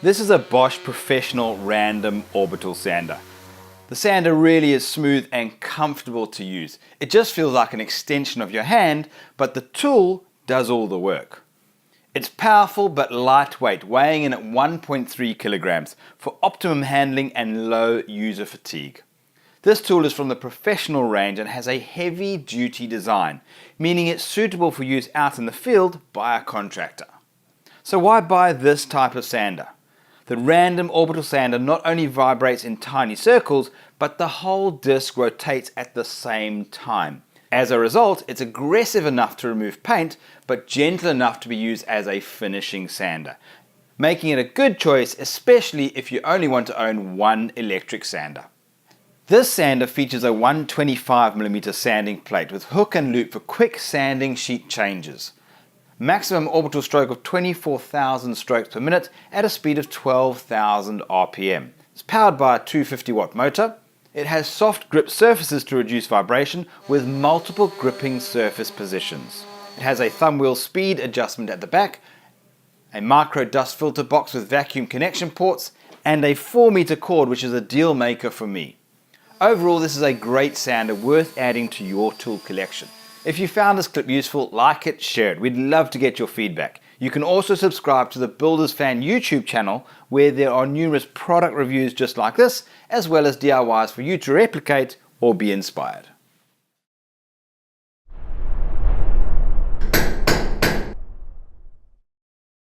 This is a Bosch Professional Random Orbital sander. The sander really is smooth and comfortable to use. It just feels like an extension of your hand, but the tool does all the work. It's powerful but lightweight, weighing in at 1.3 kilograms for optimum handling and low user fatigue. This tool is from the professional range and has a heavy-duty design, meaning it's suitable for use out in the field by a contractor. So why buy this type of sander? The Random Orbital sander not only vibrates in tiny circles, but the whole disc rotates at the same time. As a result, it's aggressive enough to remove paint, but gentle enough to be used as a finishing sander, making it a good choice, especially if you only want to own one electric sander. This sander features a 125mm sanding plate with hook and loop for quick sanding sheet changes. Maximum orbital stroke of 24,000 strokes per minute at a speed of 12,000 RPM. It's powered by a 250-watt motor. It has soft grip surfaces to reduce vibration with multiple gripping surface positions. It has a Thurnbwheel speed adjustment at the back, a micro dust filter box with vacuum connection ports, and a 4-meter cord, which is a deal maker for me. Overall, this is a great sander worth adding to your tool collection. If you found this clip useful, like it, share it. We'd love to get your feedback. You can also subscribe to the Builders Fan YouTube channel, where there are numerous product reviews just like this, as well as DIYs for you to replicate or be inspired.